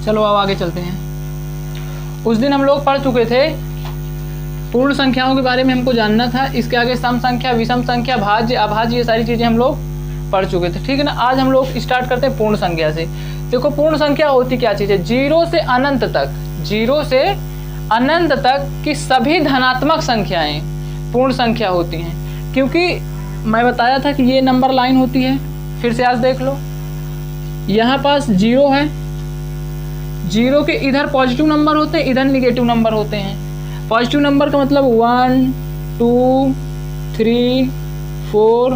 चलो अब आगे चलते हैं। उस दिन हम लोग पढ़ चुके थे पूर्ण संख्याओं के बारे में, हमको जानना था। इसके आगे सम संख्या, विषम संख्या, भाज्य, अभाज्य, ये सारी चीज़ें हम लोग पढ़ चुके थे, ठीक है ना। आज हम लोग स्टार्ट करते हैं पूर्ण संख्या से। देखो पूर्ण संख्या होती क्या चीज़ है, जीरो से अनंत तक, जीरो से अनंत तक की सभी धनात्मक संख्याएं पूर्ण संख्या होती हैं। क्योंकि मैं बताया था कि ये नंबर लाइन होती है, फिर से आज देख लो, यहाँ पास जीरो है, जीरो के इधर पॉजिटिव नंबर होते हैं, इधर निगेटिव नंबर होते हैं। पॉजिटिव नंबर का मतलब 1 2 3 4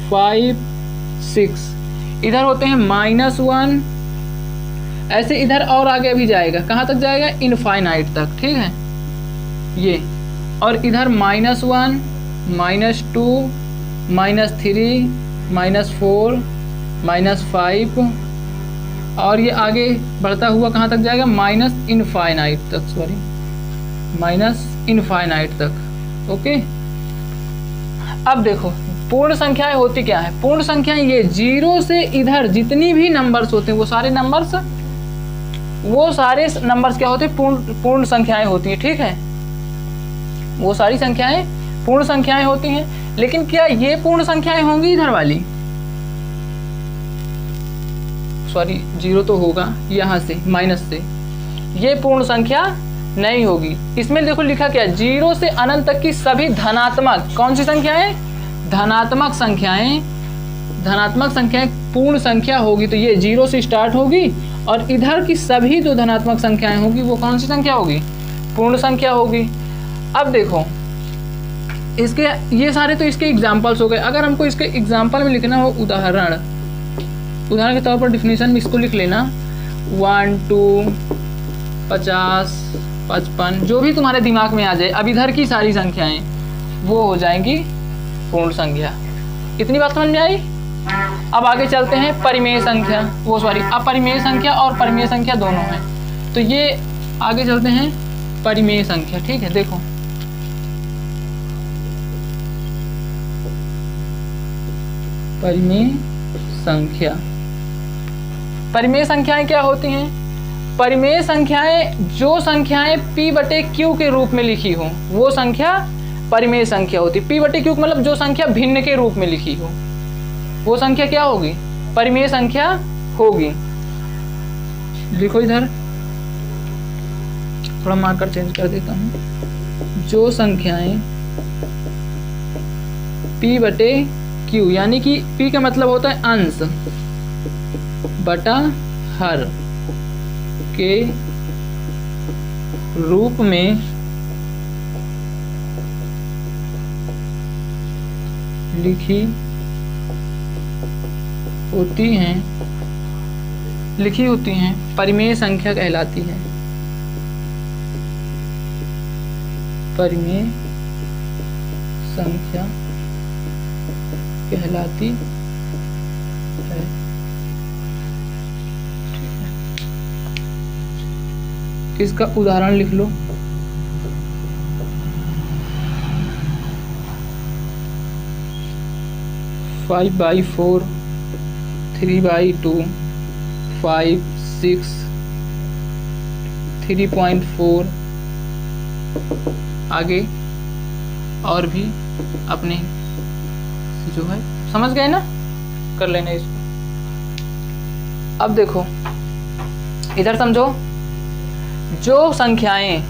5 6, इधर होते हैं -1, ऐसे इधर और आगे भी जाएगा, कहाँ तक जाएगा, इनफाइनाइट तक, ठीक है ये। और इधर -1 -2 -3 -4 -5, और ये आगे बढ़ता हुआ कहाँ तक जाएगा, माइनस इनफाइनाइट तक, सॉरी माइनस इनफाइनाइट तक, ओके। अब देखो पूर्ण संख्याएं होती क्या है, पूर्ण संख्याएं ये जीरो से इधर जितनी भी नंबर्स होते हैं वो सारे नंबर्स क्या होते हैं, पूर्ण संख्याएं होती है, ठीक है। वो सारी संख्याएं पूर्ण संख्याएं होती हैं। लेकिन क्या ये पूर्ण संख्याएं होंगी इधर वाली, सॉरी जीरो तो होगा यहाँ से माइनस से, ये पूर्ण संख्या नहीं होगी। इसमें देखो लिखा क्या, जीरो से अनंत तक की सभी धनात्मक, कौन सी संख्याएं, धनात्मक संख्याएं, धनात्मक संख्याएं पूर्ण संख्या होगी। तो ये जीरो से स्टार्ट होगी और इधर की सभी जो धनात्मक संख्याएं होगी वो कौन सी संख्या होगी, पूर्ण संख्या होगी। अब देखो इसके ये सारे तो इसके एग्जाम्पल्स हो गए। अगर हमको इसके एग्जाम्पल में लिखना हो उदाहरण के तौर पर डिफिनीशन में इसको लिख लेना, 1 2 50 55, जो भी तुम्हारे दिमाग में आ जाए। अब इधर की सारी संख्याएं वो हो जाएंगी पूर्ण संख्या। इतनी बात समझ में आई। अब आगे चलते हैं परिमेय संख्या, वो सॉरी अपरिमेय संख्या और परिमेय संख्या दोनों हैं। तो ये आगे चलते हैं परिमेय संख्या, ठीक है। देखो परिमेय संख्या, परिमेय संख्याएं क्या होती हैं, परिमेय संख्याएं जो संख्याएं p/q के रूप में लिखी हो वो संख्या परिमेय संख्या होती। p/q मतलब जो संख्या भिन्न के रूप में लिखी हो वो संख्या क्या होगी, परिमेय संख्या होगी। लिखो इधर, थोड़ा मार्कर चेंज कर देता हूँ। जो संख्याएं p/q यानी कि p का मतलब होता है अंश बटा हर के रूप में लिखी होती हैं परिमेय संख्या कहलाती है, परिमेय संख्या कहलाती है। इसका उदाहरण लिख लो, 5/4 3/2 5 6 3.4, आगे और भी अपने जो है समझ गए ना, कर लेना इसको। अब देखो इधर समझो, जो संख्याएं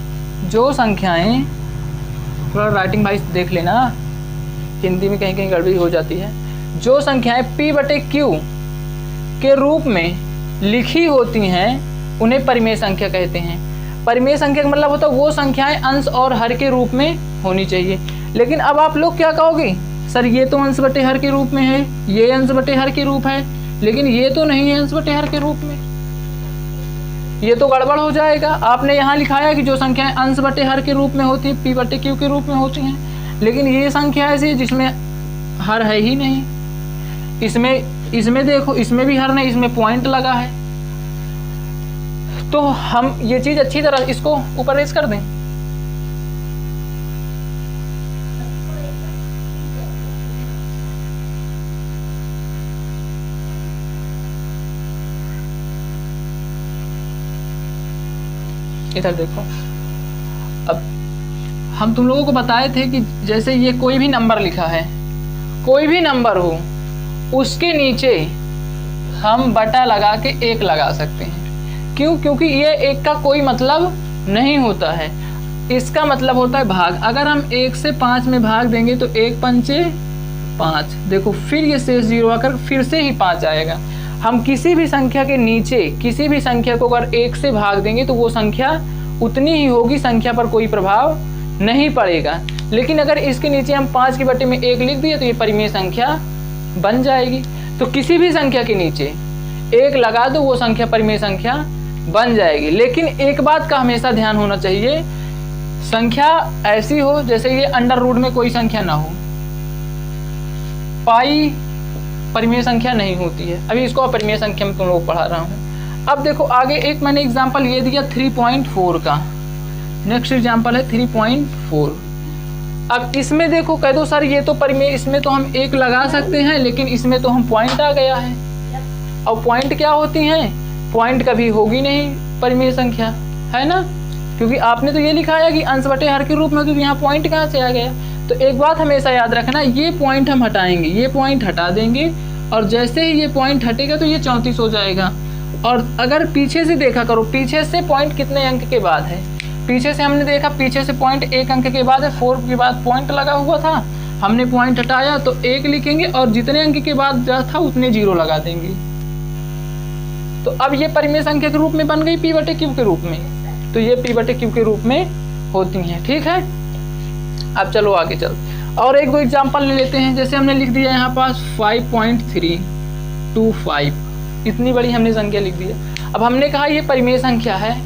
थोड़ा राइटिंग वाइज देख लेना, हिंदी में कहीं कहीं गड़बड़ी हो जाती है। जो संख्याएं p/q के रूप में लिखी होती हैं उन्हें परिमेय संख्या कहते हैं। परिमेय संख्या का मतलब होता है वो संख्याएं अंश और हर के रूप में होनी चाहिए। लेकिन अब आप लोग क्या कहोगे, सर ये तो अंश बटे हर के रूप में है, ये अंश बटे हर के रूप है, लेकिन ये तो नहीं है अंश बटे हर के रूप में, ये तो गड़बड़ हो जाएगा। आपने यहाँ लिखाया कि जो संख्याएं अंश बटे हर के रूप में होती है p/q के रूप में होती हैं, लेकिन ये संख्या ऐसी है जिसमें हर है ही नहीं। इसमें देखो, इसमें भी हर नहीं, इसमें पॉइंट लगा है। तो हम ये चीज अच्छी तरह इसको ऊपर रेज कर दें। इधर देखो, अब हम तुम लोगों को बताए थे कि जैसे ये कोई भी नंबर लिखा है, कोई भी नंबर हो, उसके नीचे हम बटा लगा के 1 लगा सकते हैं। क्यों? क्योंकि ये 1 का कोई मतलब नहीं होता है, इसका मतलब होता है भाग। अगर हम 1 से 5 में भाग देंगे तो 1 पंचे 5, देखो फिर ये शेष 0 आकर फिर से ही 5 आएगा। हम किसी भी संख्या के नीचे किसी भी संख्या को अगर 1 से भाग देंगे तो वो संख्या उतनी ही होगी, संख्या पर कोई प्रभाव नहीं पड़ेगा। लेकिन अगर इसके नीचे हम 5 के बटे में 1 लिख दिए तो ये परिमेय संख्या बन जाएगी। तो किसी भी संख्या के नीचे 1 लगा दो, वो संख्या परिमेय संख्या बन जाएगी। लेकिन एक बात का हमेशा ध्यान होना चाहिए, संख्या ऐसी हो जैसे ये अंडर रूट में कोई संख्या ना हो, पाई परिमेय संख्या नहीं होती है। अभी इसको अपरिमेय संख्या में तुम लोग पढ़ा रहा हूँ। अब देखो आगे एक मैंने एग्जांपल ये दिया 3.4 का, नेक्स्ट एग्जांपल है 3.4। अब इसमें देखो कह दो सर ये तो परिमेय, इसमें तो हम 1 लगा सकते हैं, लेकिन इसमें तो हम पॉइंट आ गया है। अब पॉइंट क्या होती हैं? पॉइंट कभी होगी नहीं परिमेय संख्या, है ना, क्योंकि आपने तो ये लिखा है कि अंश बटे हर के रूप में, क्योंकि यहाँ पॉइंट कहाँ से आ गया। तो एक बात हमेशा याद रखना, ये पॉइंट हम हटाएंगे, ये पॉइंट हटा देंगे, और जैसे ही ये पॉइंट हटेगा तो ये 34 हो जाएगा। और अगर पीछे से देखा करो, पीछे से पॉइंट कितने अंक के बाद है? पीछे से हमने देखा, पीछे से पॉइंट 1 अंक के बाद है, 4 के बाद पॉइंट लगा हुआ था, हमने पॉइंट हटाया तो 1 लिखेंगे, और जितने अंक के बाद जा था उतने 0 लगा देंगे। तो अब ये परिमेय संख्या के रूप में बन गई p बटे q के रूप में, तो ये p बटे q के रूप में होती हैं। ठीक है, अब चलो आगे चलते और एक दो एग्जांपल ले लेते हैं। जैसे हमने लिख दिया यहाँ पास 5.325, इतनी बड़ी हमने संख्या लिख दिया। अब हमने कहा ये परिमेय संख्या है,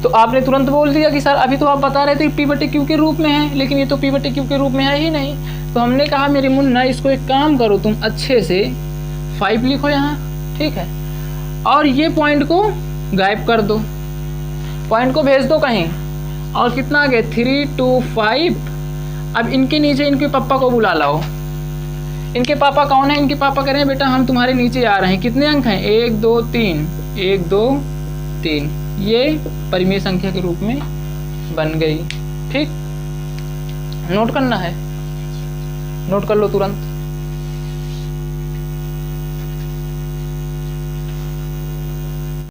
तो आपने तुरंत बोल दिया कि सर अभी तो आप बता रहे थे p बटे q के रूप में है, लेकिन ये तो p बटे q के रूप में है ही नहीं। तो हमने कहा मेरे मुन्ना इसको एक काम करो, तुम अच्छे से 5 लिखो यहाँ, ठीक है, और ये पॉइंट को गायब कर दो, पॉइंट को भेज दो कहीं, और कितना आ गया 3 2 5। अब इनके नीचे इनके पापा को बुला लाओ। इनके पापा कौन है? इनके पापा कह रहे हैं बेटा हम तुम्हारे नीचे आ रहे हैं। कितने अंक हैं? 1 2 3, 1 2 3। ये परिमेय संख्या के रूप में बन गई। ठीक, नोट करना है, नोट कर लो तुरंत।